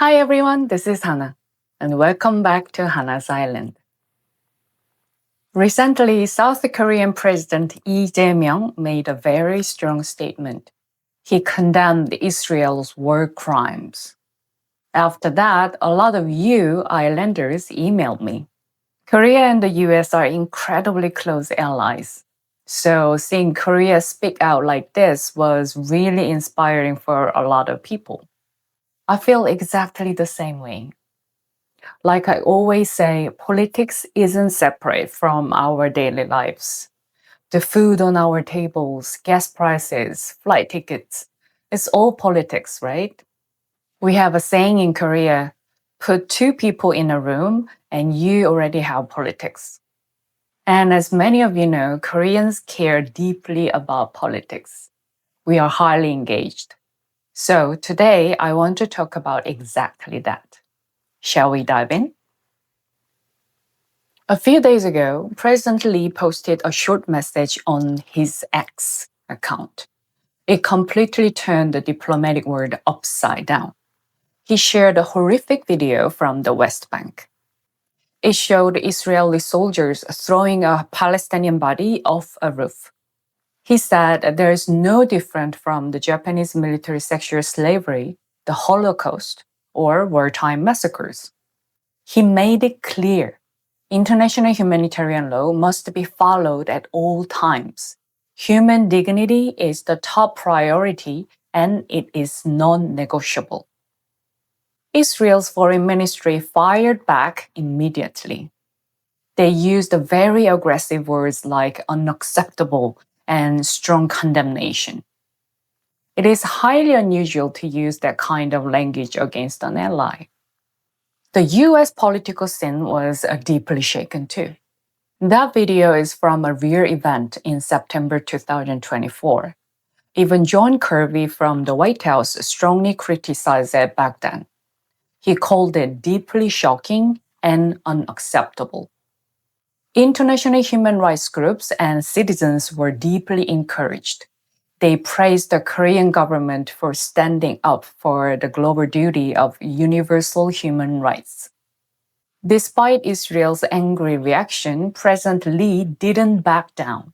Hi everyone, this is Hana, and welcome back to Hana's Island. Recently, South Korean President Lee Jae-myung made a very strong statement. He condemned Israel's war crimes. After that, a lot of you islanders emailed me. Korea and the US are incredibly close allies. So seeing Korea speak out like this was really inspiring for a lot of people. I feel exactly the same way. Like I always say, politics isn't separate from our daily lives. The food on our tables, gas prices, flight tickets, it's all politics, right? We have a saying in Korea, put two people in a room and you already have politics. And as many of you know, Koreans care deeply about politics. We are highly engaged. So today I want to talk about exactly that. Shall we dive in? A few days ago, President Lee posted a short message on his X account. It completely turned the diplomatic world upside down. He shared a horrific video from the West Bank. It showed Israeli soldiers throwing a Palestinian body off a roof. He said there is no different from the Japanese military sexual slavery, the Holocaust, or wartime massacres. He made it clear international humanitarian law must be followed at all times. Human dignity is the top priority and it is non-negotiable. Israel's foreign ministry fired back immediately. They used very aggressive words like unacceptable and strong condemnation. It is highly unusual to use that kind of language against an ally. The US political scene was deeply shaken too. That video is from a real event in September 2024. Even John Kirby from the White House strongly criticized it back then. He called it deeply shocking and unacceptable. International human rights groups and citizens were deeply encouraged. They praised the Korean government for standing up for the global duty of universal human rights. Despite Israel's angry reaction, President Lee didn't back down.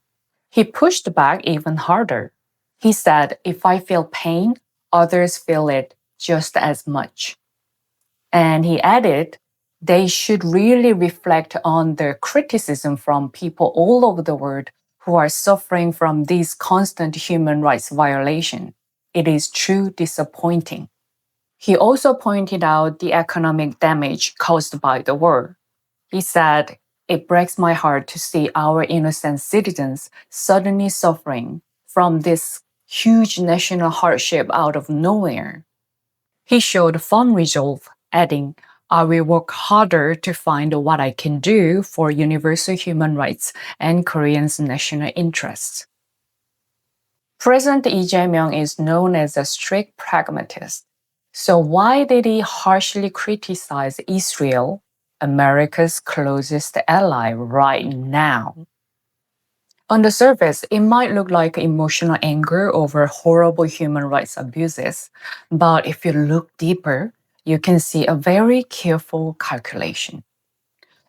He pushed back even harder. He said, if I feel pain, others feel it just as much. And he added, they should really reflect on the criticism from people all over the world who are suffering from these constant human rights violations. It is truly disappointing. He also pointed out the economic damage caused by the war. He said, it breaks my heart to see our innocent citizens suddenly suffering from this huge national hardship out of nowhere. He showed firm resolve, adding, I will work harder to find what I can do for universal human rights and Koreans' national interests. President Lee Jae-myung is known as a strict pragmatist. So why did he harshly criticize Israel, America's closest ally, right now? On the surface, it might look like emotional anger over horrible human rights abuses, but if you look deeper, you can see a very careful calculation.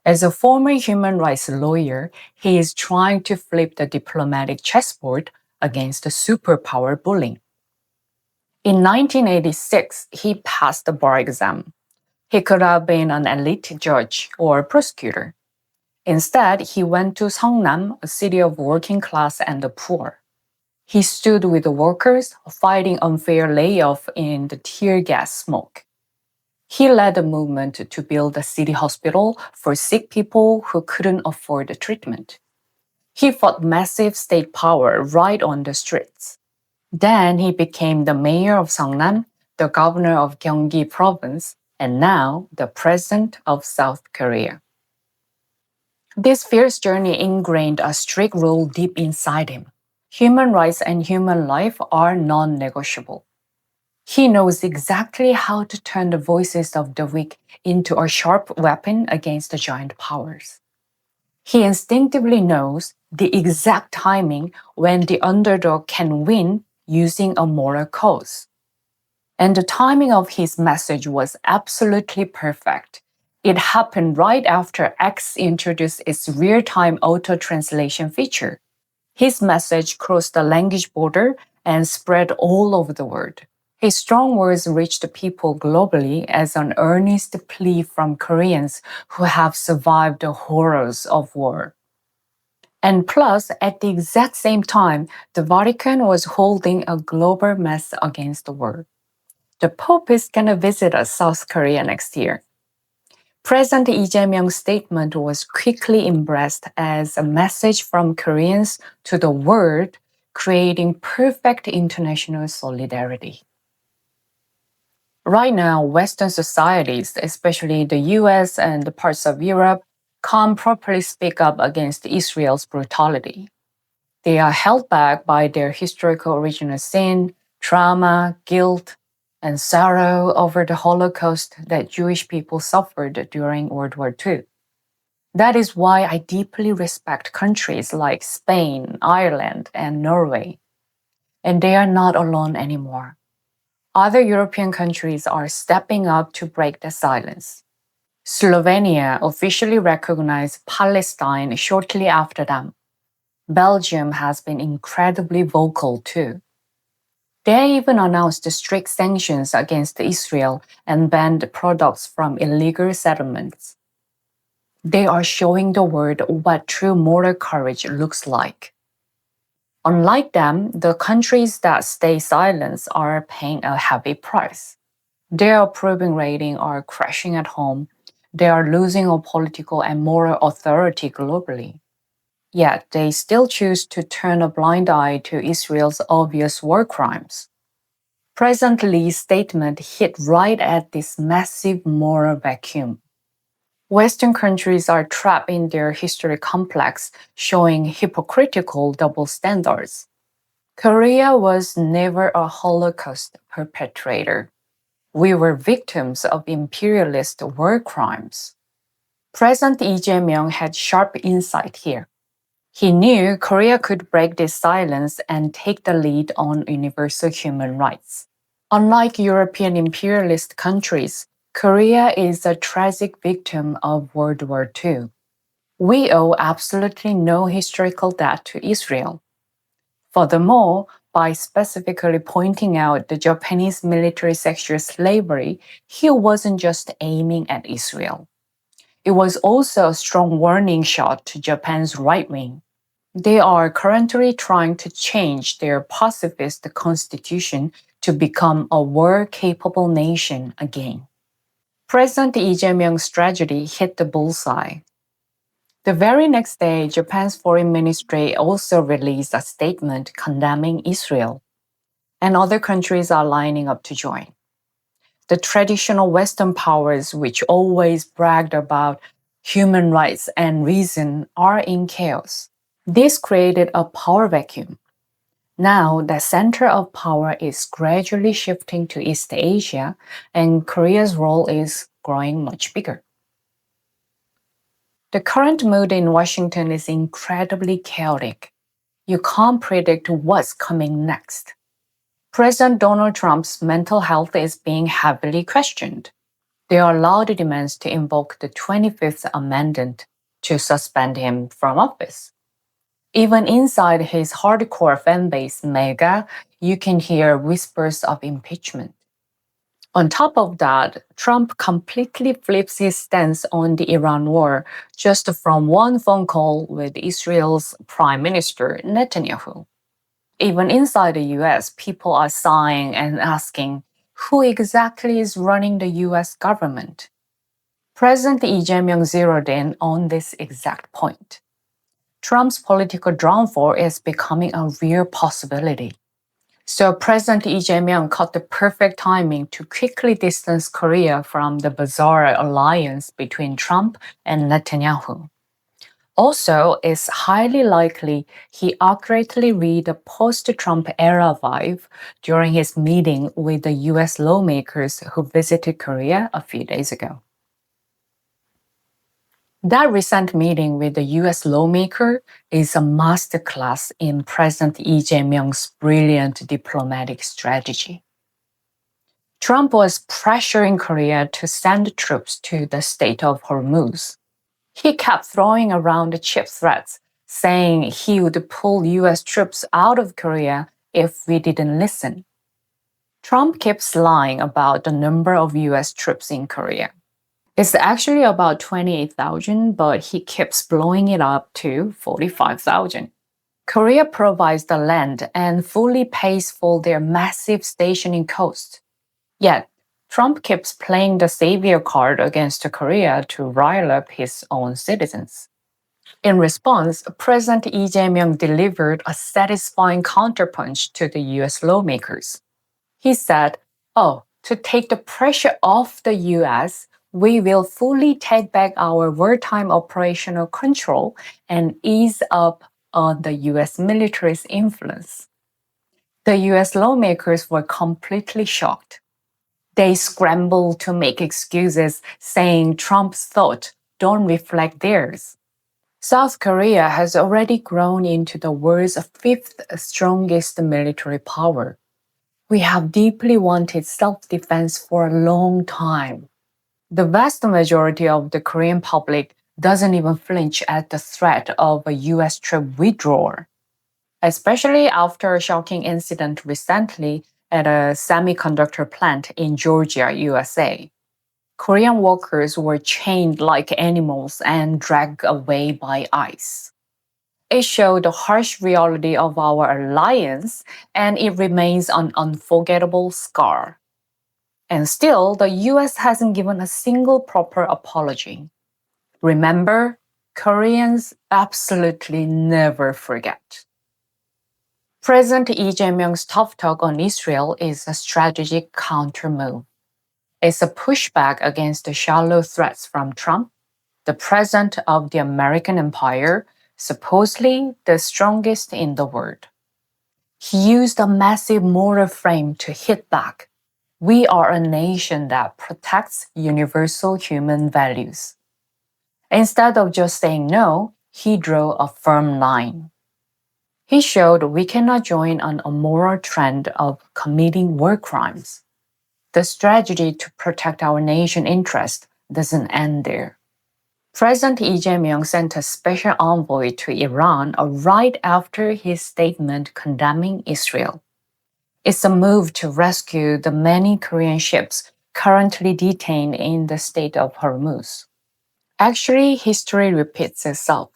As a former human rights lawyer, he is trying to flip the diplomatic chessboard against the superpower bullying. In 1986, he passed the bar exam. He could have been an elite judge or prosecutor. Instead, he went to Seongnam, a city of working class and the poor. He stood with the workers fighting unfair layoff in the tear gas smoke. He led a movement to build a city hospital for sick people who couldn't afford the treatment. He fought massive state power right on the streets. Then he became the mayor of Seongnam, the governor of Gyeonggi province, and now the president of South Korea. This fierce journey ingrained a strict rule deep inside him. Human rights and human life are non-negotiable. He knows exactly how to turn the voices of the weak into a sharp weapon against the giant powers. He instinctively knows the exact timing when the underdog can win using a moral cause. And the timing of his message was absolutely perfect. It happened right after X introduced its real-time auto-translation feature. His message crossed the language border and spread all over the world. His strong words reached people globally as an earnest plea from Koreans who have survived the horrors of war. And plus, at the exact same time, the Vatican was holding a global mass against the war. The Pope is going to visit us, South Korea next year. President Lee Jae-myung's statement was quickly embraced as a message from Koreans to the world, creating perfect international solidarity. Right now, Western societies, especially the US and the parts of Europe, can't properly speak up against Israel's brutality. They are held back by their historical original sin, trauma, guilt, and sorrow over the Holocaust that Jewish people suffered during World War II. That is why I deeply respect countries like Spain, Ireland, and Norway. And they are not alone anymore. Other European countries are stepping up to break the silence. Slovenia officially recognized Palestine shortly after them. Belgium has been incredibly vocal too. They even announced strict sanctions against Israel and banned products from illegal settlements. They are showing the world what true moral courage looks like. Unlike them, the countries that stay silent are paying a heavy price. Their approving rating are crashing at home. They are losing a political and moral authority globally. Yet they still choose to turn a blind eye to Israel's obvious war crimes. President Lee's statement hit right at this massive moral vacuum. Western countries are trapped in their history complex, showing hypocritical double standards. Korea was never a Holocaust perpetrator. We were victims of imperialist war crimes. President Lee Jae-myung had sharp insight here. He knew Korea could break this silence and take the lead on universal human rights. Unlike European imperialist countries, Korea is a tragic victim of World War II. We owe absolutely no historical debt to Israel. Furthermore, by specifically pointing out the Japanese military sexual slavery, he wasn't just aiming at Israel. It was also a strong warning shot to Japan's right wing. They are currently trying to change their pacifist constitution to become a war-capable nation again. President Lee Jae-myung's tragedy hit the bullseye. The very next day, Japan's foreign ministry also released a statement condemning Israel, and other countries are lining up to join. The traditional Western powers, which always bragged about human rights and reason, are in chaos. This created a power vacuum. Now, the center of power is gradually shifting to East Asia, and Korea's role is growing much bigger. The current mood in Washington is incredibly chaotic. You can't predict what's coming next. President Donald Trump's mental health is being heavily questioned. There are loud demands to invoke the 25th Amendment to suspend him from office. Even inside his hardcore fanbase, MAGA, you can hear whispers of impeachment. On top of that, Trump completely flips his stance on the Iran war just from one phone call with Israel's Prime Minister Netanyahu. Even inside the US, people are sighing and asking, who exactly is running the US government? President Lee Jae-myung zeroed in on this exact point. Trump's political downfall is becoming a real possibility. So President Lee Jae-myung caught the perfect timing to quickly distance Korea from the bizarre alliance between Trump and Netanyahu. Also, it's highly likely he accurately read the post-Trump era vibe during his meeting with the US lawmakers who visited Korea a few days ago. That recent meeting with the US lawmaker is a masterclass in President Lee Jae-myung's brilliant diplomatic strategy. Trump was pressuring Korea to send troops to the Strait of Hormuz. He kept throwing around cheap threats, saying he would pull US troops out of Korea if we didn't listen. Trump keeps lying about the number of US troops in Korea. It's actually about 28,000, but he keeps blowing it up to 45,000. Korea provides the land and fully pays for their massive stationing cost. Yet, Trump keeps playing the savior card against Korea to rile up his own citizens. In response, President Lee Jae-myung delivered a satisfying counterpunch to the US lawmakers. He said, to take the pressure off the US, we will fully take back our wartime operational control and ease up on the US military's influence. The US lawmakers were completely shocked. They scrambled to make excuses, saying Trump's thoughts don't reflect theirs. South Korea has already grown into the world's fifth strongest military power. We have deeply wanted self-defense for a long time. The vast majority of the Korean public doesn't even flinch at the threat of a US troop withdrawal. Especially after a shocking incident recently at a semiconductor plant in Georgia, USA. Korean workers were chained like animals and dragged away by ICE. It showed the harsh reality of our alliance, and it remains an unforgettable scar. And still, the US hasn't given a single proper apology. Remember, Koreans absolutely never forget. President Lee Jae-myung's tough talk on Israel is a strategic countermove. It's a pushback against the shallow threats from Trump, the president of the American empire, supposedly the strongest in the world. He used a massive moral frame to hit back. We are a nation that protects universal human values. Instead of just saying no, he drew a firm line. He showed we cannot join an immoral trend of committing war crimes. The strategy to protect our nation's interest doesn't end there. President Lee Jae-myung sent a special envoy to Iran right after his statement condemning Israel. It's a move to rescue the many Korean ships currently detained in the Strait of Hormuz. Actually, history repeats itself.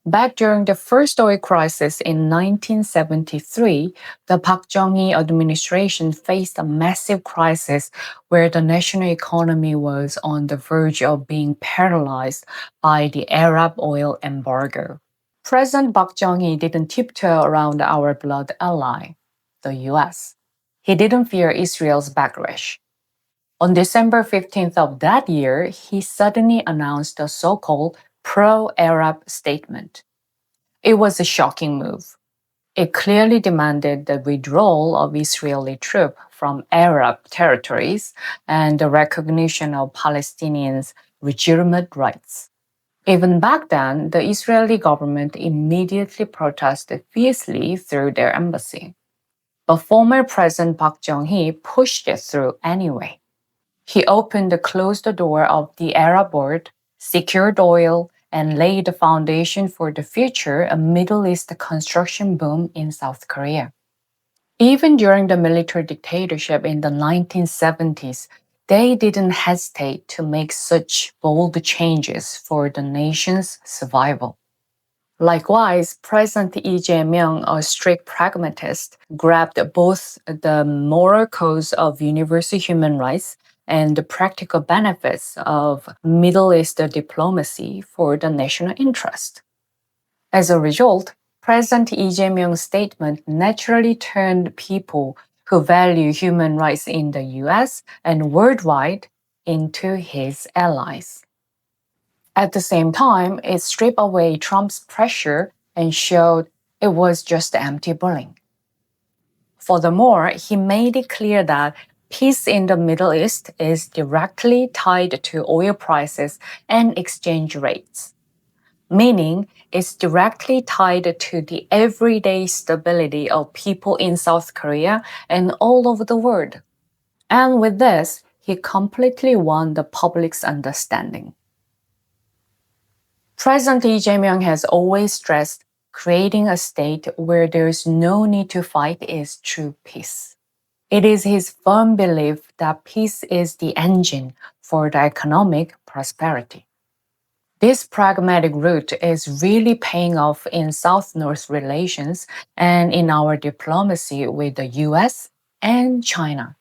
Back during the first oil crisis in 1973, the Park Chung-hee administration faced a massive crisis where the national economy was on the verge of being paralyzed by the Arab oil embargo. President Park Chung-hee didn't tiptoe around our blood ally, the US. He didn't fear Israel's backlash. On December 15th of that year, he suddenly announced a so-called pro-Arab statement. It was a shocking move. It clearly demanded the withdrawal of Israeli troops from Arab territories and the recognition of Palestinians' legitimate rights. Even back then, the Israeli government immediately protested fiercely through their embassy. But former President Park Chung-hee pushed it through anyway. He opened the closed door of the Arab world, secured oil, and laid the foundation for the future a Middle East construction boom in South Korea. Even during the military dictatorship in the 1970s, they didn't hesitate to make such bold changes for the nation's survival. Likewise, President Lee Jae-myung, a strict pragmatist, grabbed both the moral cause of universal human rights and the practical benefits of Middle East diplomacy for the national interest. As a result, President Lee Jae-myung's statement naturally turned people who value human rights in the US and worldwide into his allies. At the same time, it stripped away Trump's pressure and showed it was just empty bullying. Furthermore, he made it clear that peace in the Middle East is directly tied to oil prices and exchange rates, meaning it's directly tied to the everyday stability of people in South Korea and all over the world. And with this, he completely won the public's understanding. President Lee Jae-myung has always stressed creating a state where there is no need to fight is true peace. It is his firm belief that peace is the engine for the economic prosperity. This pragmatic route is really paying off in South-North relations and in our diplomacy with the US and China.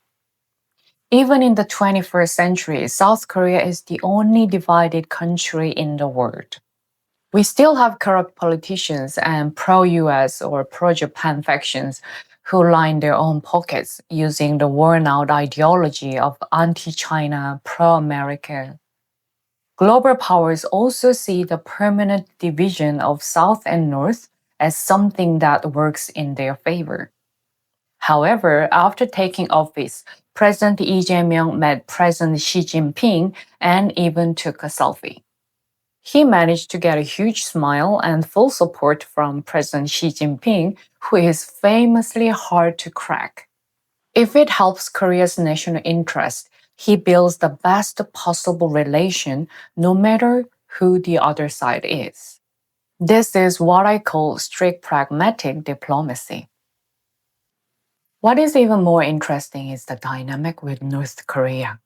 Even in the 21st century, South Korea is the only divided country in the world. We still have corrupt politicians and pro-US or pro-Japan factions who line their own pockets using the worn-out ideology of anti-China, pro-America. Global powers also see the permanent division of South and North as something that works in their favor. However, after taking office, President Lee Jae-myung met President Xi Jinping and even took a selfie. He managed to get a huge smile and full support from President Xi Jinping, who is famously hard to crack. If it helps Korea's national interest, he builds the best possible relation no matter who the other side is. This is what I call strict pragmatic diplomacy. What is even more interesting is the dynamic with North Korea.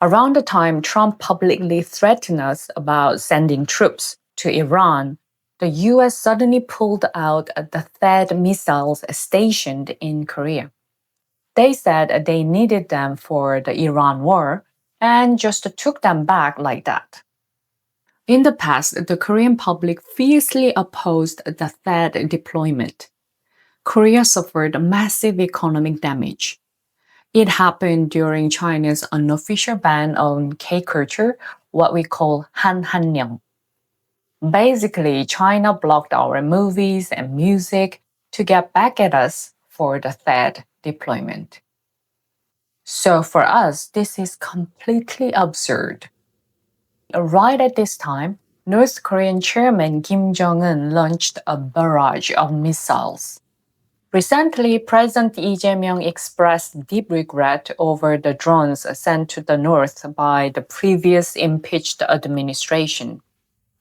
Around the time Trump publicly threatened us about sending troops to Iran, the US suddenly pulled out the THAAD missiles stationed in Korea. They said they needed them for the Iran war and just took them back like that. In the past, the Korean public fiercely opposed the THAAD deployment. Korea suffered massive economic damage. It happened during China's unofficial ban on K-culture, what we call Han. Basically, China blocked our movies and music to get back at us for the THAAD deployment. So for us, this is completely absurd. Right at this time, North Korean Chairman Kim Jong-un launched a barrage of missiles. Recently, President Lee Jae-myung expressed deep regret over the drones sent to the north by the previous impeached administration.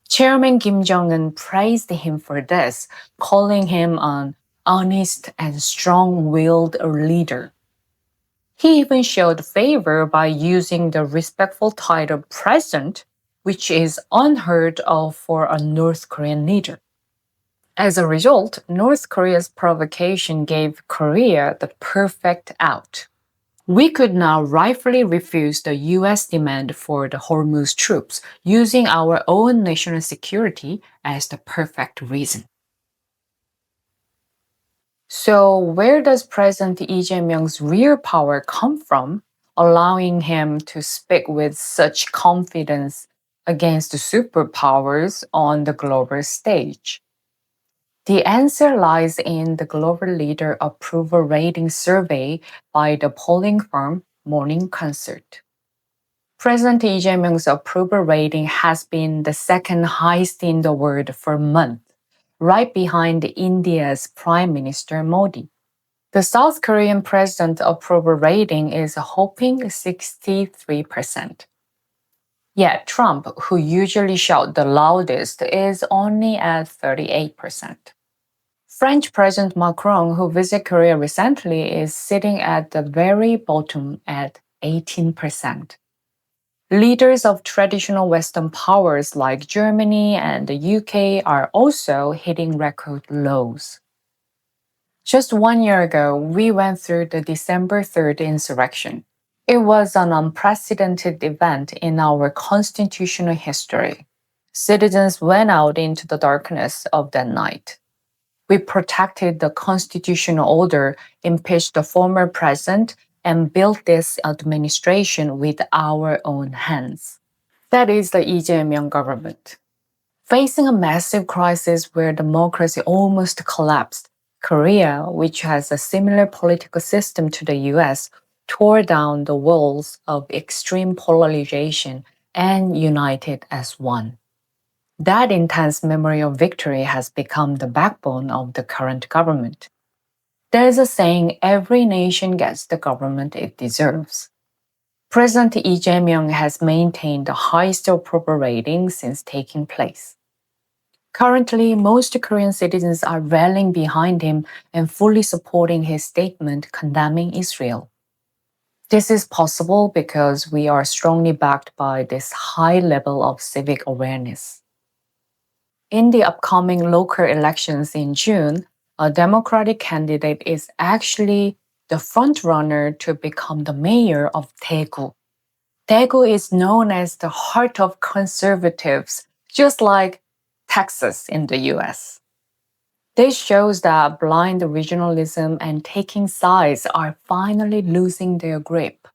Chairman Kim Jong-un praised him for this, calling him an honest and strong-willed leader. He even showed favor by using the respectful title President, which is unheard of for a North Korean leader. As a result, North Korea's provocation gave Korea the perfect out. We could now rightfully refuse the US demand for the Hormuz troops, using our own national security as the perfect reason. So, where does President Lee Jae-myung's real power come from, allowing him to speak with such confidence against the superpowers on the global stage? The answer lies in the Global Leader Approval Rating Survey by the polling firm Morning Consult. President Lee Jae-myung's approval rating has been the second highest in the world for months, right behind India's Prime Minister Modi. The South Korean president approval rating is a whopping 63%. Yet Trump, who usually shouts the loudest, is only at 38%. French President Macron, who visited Korea recently, is sitting at the very bottom at 18%. Leaders of traditional Western powers like Germany and the UK are also hitting record lows. Just 1 year ago, we went through the December 3rd insurrection. It was an unprecedented event in our constitutional history. Citizens went out into the darkness of that night. We protected the constitutional order, impeached the former president, and built this administration with our own hands. That is the Lee Jae-myung government. Facing a massive crisis where democracy almost collapsed, Korea, which has a similar political system to the US, tore down the walls of extreme polarization and united as one. That intense memory of victory has become the backbone of the current government. There's a saying every nation gets the government it deserves. President Lee Jae-myung has maintained the highest approval rating since taking place. Currently, most Korean citizens are rallying behind him and fully supporting his statement condemning Israel. This is possible because we are strongly backed by this high level of civic awareness. In the upcoming local elections in June, a Democratic candidate is actually the frontrunner to become the mayor of Daegu. Daegu is known as the heart of conservatives, just like Texas in the US. This shows that blind regionalism and taking sides are finally losing their grip.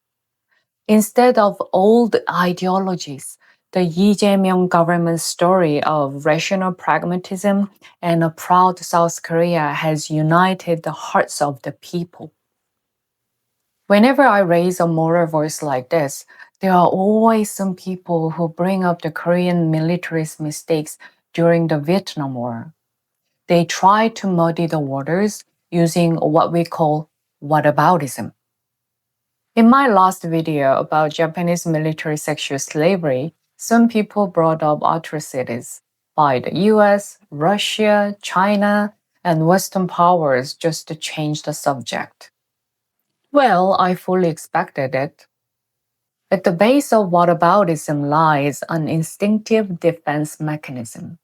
Instead of old ideologies, the Lee Jae-myung government's story of rational pragmatism and a proud South Korea has united the hearts of the people. Whenever I raise a moral voice like this, there are always some people who bring up the Korean military's mistakes during the Vietnam War. They try to muddy the waters using what we call whataboutism. In my last video about Japanese military sexual slavery, some people brought up atrocities by the US, Russia, China, and Western powers just to change the subject. Well, I fully expected it. At the base of whataboutism lies an instinctive defense mechanism.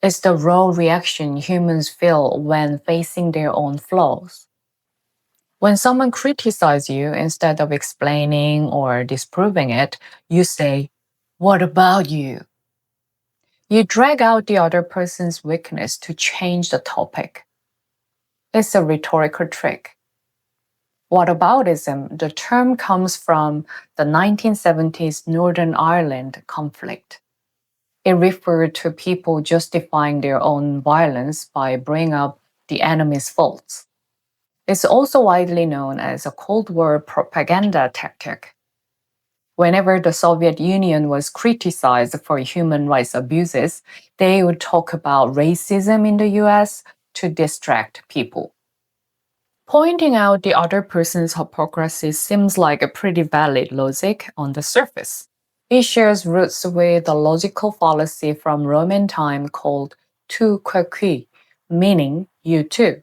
It's the raw reaction humans feel when facing their own flaws. When someone criticizes you, instead of explaining or disproving it, you say, "What about you?" You drag out the other person's weakness to change the topic. It's a rhetorical trick. Whataboutism, the term comes from the 1970s Northern Ireland conflict. It referred to people justifying their own violence by bringing up the enemy's faults. It's also widely known as a Cold War propaganda tactic. Whenever the Soviet Union was criticized for human rights abuses, they would talk about racism in the US to distract people. Pointing out the other person's hypocrisy seems like a pretty valid logic on the surface. It shares roots with a logical fallacy from Roman time called tu que qui, meaning you too.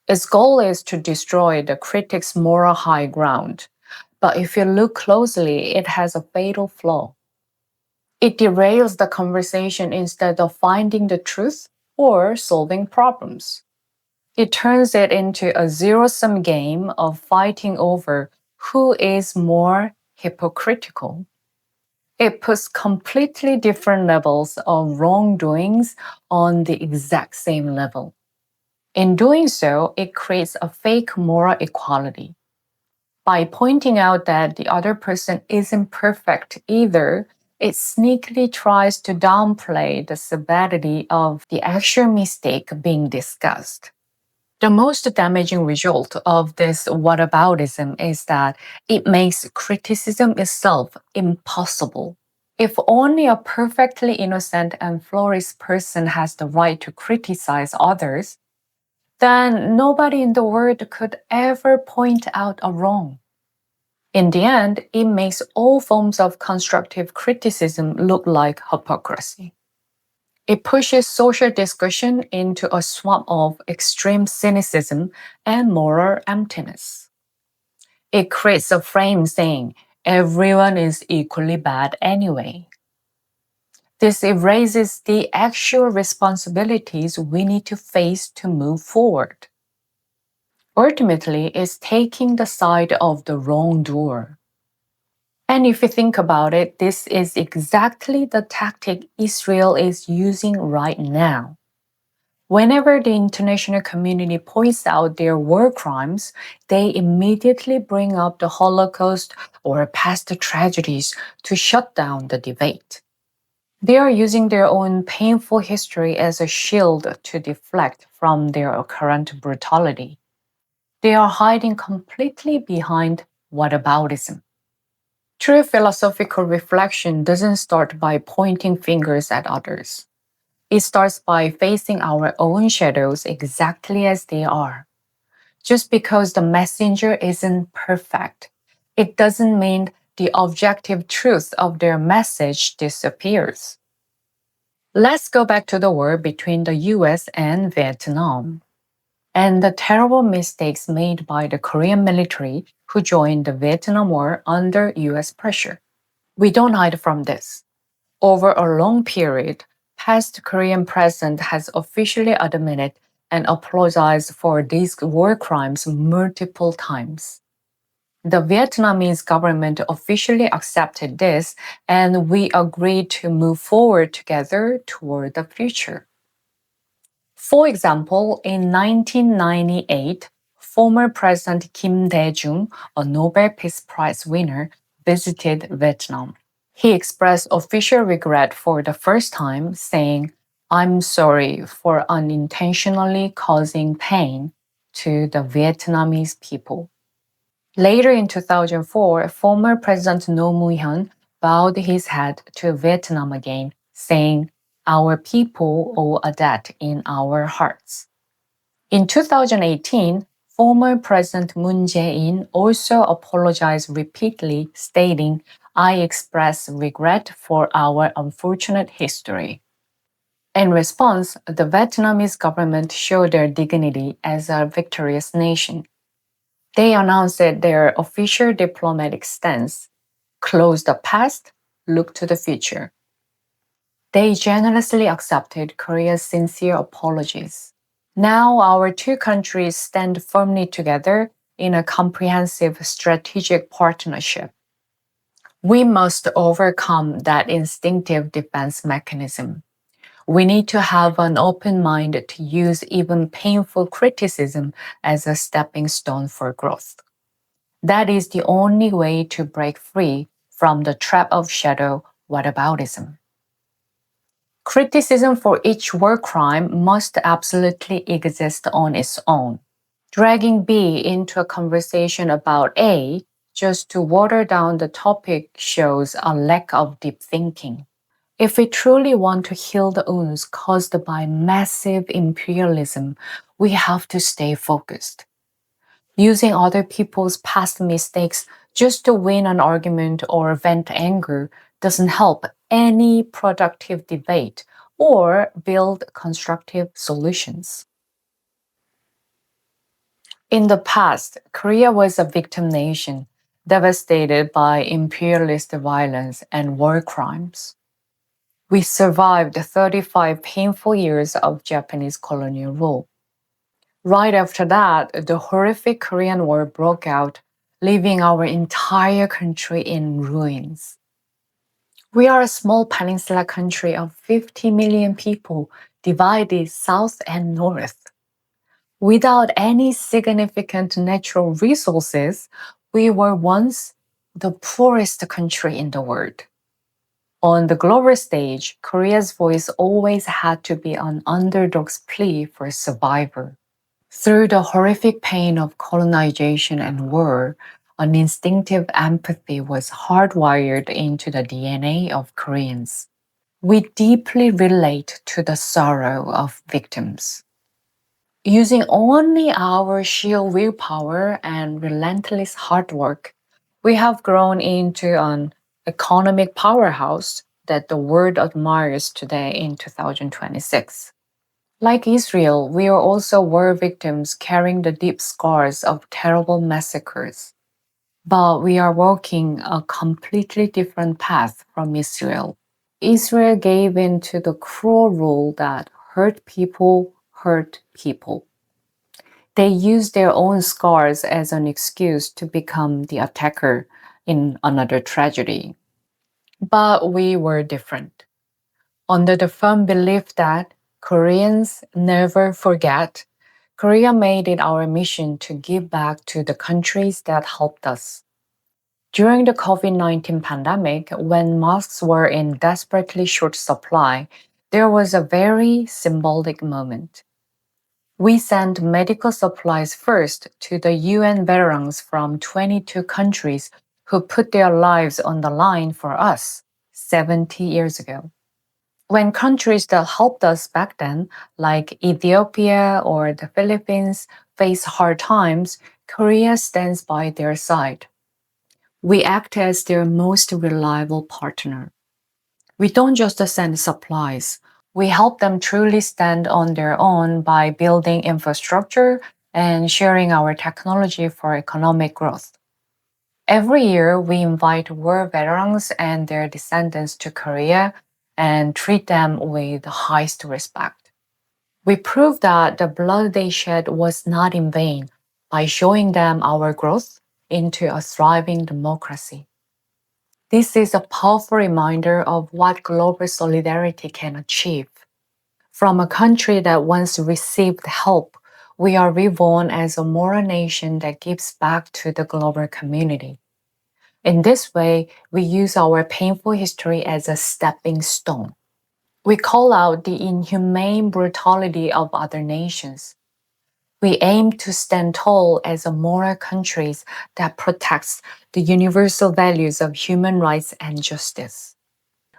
Its goal is to destroy the critic's moral high ground, but if you look closely, it has a fatal flaw. It derails the conversation instead of finding the truth or solving problems. It turns it into a zero-sum game of fighting over who is more hypocritical. It puts completely different levels of wrongdoings on the exact same level. In doing so, it creates a fake moral equality. By pointing out that the other person isn't perfect either, it sneakily tries to downplay the severity of the actual mistake being discussed. The most damaging result of this whataboutism is that it makes criticism itself impossible. If only a perfectly innocent and flawless person has the right to criticize others, then nobody in the world could ever point out a wrong. In the end, it makes all forms of constructive criticism look like hypocrisy. It pushes social discussion into a swamp of extreme cynicism and moral emptiness. It creates a frame saying, everyone is equally bad anyway. This erases the actual responsibilities we need to face to move forward. Ultimately, it's taking the side of the wrongdoer. And if you think about it, this is exactly the tactic Israel is using right now. Whenever the international community points out their war crimes, they immediately bring up the Holocaust or past tragedies to shut down the debate. They are using their own painful history as a shield to deflect from their current brutality. They are hiding completely behind whataboutism. True philosophical reflection doesn't start by pointing fingers at others. It starts by facing our own shadows exactly as they are. Just because the messenger isn't perfect, it doesn't mean the objective truth of their message disappears. Let's go back to the war between the US and Vietnam and the terrible mistakes made by the Korean military who joined the Vietnam War under US pressure. We don't hide from this. Over a long period, past Korean president has officially admitted and apologized for these war crimes multiple times. The Vietnamese government officially accepted this, and we agreed to move forward together toward the future. For example, in 1998, former President Kim Dae-jung, a Nobel Peace Prize winner, visited Vietnam. He expressed official regret for the first time, saying, "I'm sorry for unintentionally causing pain to the Vietnamese people." Later in 2004, former President Roh Moo-hyun bowed his head to Vietnam again, saying, "Our people owe a debt in our hearts." In 2018, former President Moon Jae-in also apologized repeatedly, stating, "I express regret for our unfortunate history." In response, the Vietnamese government showed their dignity as a victorious nation. They announced their official diplomatic stance: close the past, look to the future. They generously accepted Korea's sincere apologies. Now our two countries stand firmly together in a comprehensive strategic partnership. We must overcome that instinctive defense mechanism. We need to have an open mind to use even painful criticism as a stepping stone for growth. That is the only way to break free from the trap of shadow whataboutism. Criticism for each war crime must absolutely exist on its own. Dragging B into a conversation about A just to water down the topic shows a lack of deep thinking. If we truly want to heal the wounds caused by massive imperialism, we have to stay focused. Using other people's past mistakes just to win an argument or vent anger doesn't help any productive debate or build constructive solutions. In the past, Korea was a victim nation, devastated by imperialist violence and war crimes. We survived 35 painful years of Japanese colonial rule. Right after that, the horrific Korean War broke out, leaving our entire country in ruins. We are a small peninsula country of 50 million people, divided south and north. Without any significant natural resources, we were once the poorest country in the world. On the global stage, Korea's voice always had to be an underdog's plea for survival. Through the horrific pain of colonization and war, an instinctive empathy was hardwired into the DNA of Koreans. We deeply relate to the sorrow of victims. Using only our sheer willpower and relentless hard work, we have grown into an economic powerhouse that the world admires today in 2026. Like Israel, we are also war victims carrying the deep scars of terrible massacres. But we are walking a completely different path from Israel. Israel gave in to the cruel rule that hurt people hurt people. They used their own scars as an excuse to become the attacker in another tragedy. But we were different. Under the firm belief that Koreans never forget, Korea made it our mission to give back to the countries that helped us. During the COVID-19 pandemic, when masks were in desperately short supply, there was a very symbolic moment. We sent medical supplies first to the UN veterans from 22 countries who put their lives on the line for us 70 years ago. When countries that helped us back then, like Ethiopia or the Philippines, face hard times, Korea stands by their side. We act as their most reliable partner. We don't just send supplies. We help them truly stand on their own by building infrastructure and sharing our technology for economic growth. Every year, we invite war veterans and their descendants to Korea and treat them with the highest respect. We prove that the blood they shed was not in vain by showing them our growth into a thriving democracy. This is a powerful reminder of what global solidarity can achieve. From a country that once received help, we are reborn as a moral nation that gives back to the global community. In this way, we use our painful history as a stepping stone. We call out the inhumane brutality of other nations. We aim to stand tall as a moral country that protects the universal values of human rights and justice.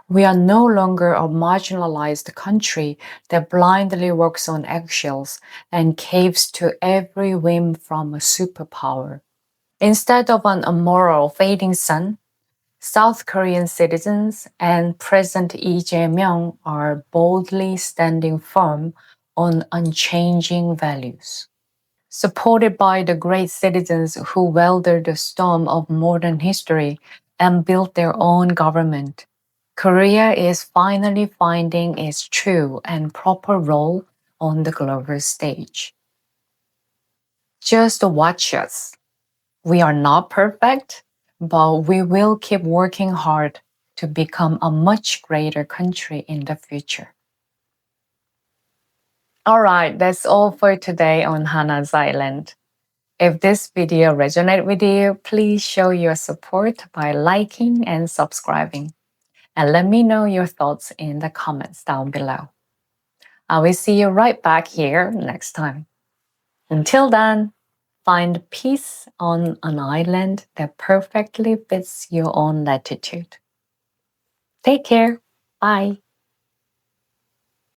We are no longer a marginalized country that blindly works on eggshells and caves to every whim from a superpower. Instead of an immoral, fading sun, South Korean citizens and President Lee Jae-myung are boldly standing firm on unchanging values. Supported by the great citizens who weathered the storm of modern history and built their own government, Korea is finally finding its true and proper role on the global stage. Just watch us. We are not perfect, but we will keep working hard to become a much greater country in the future. All right, that's all for today on Hana's Island. If this video resonated with you, please show your support by liking and subscribing. And let me know your thoughts in the comments down below. I will see you right back here next time. Until then, find peace on an island that perfectly fits your own latitude. Take care. Bye.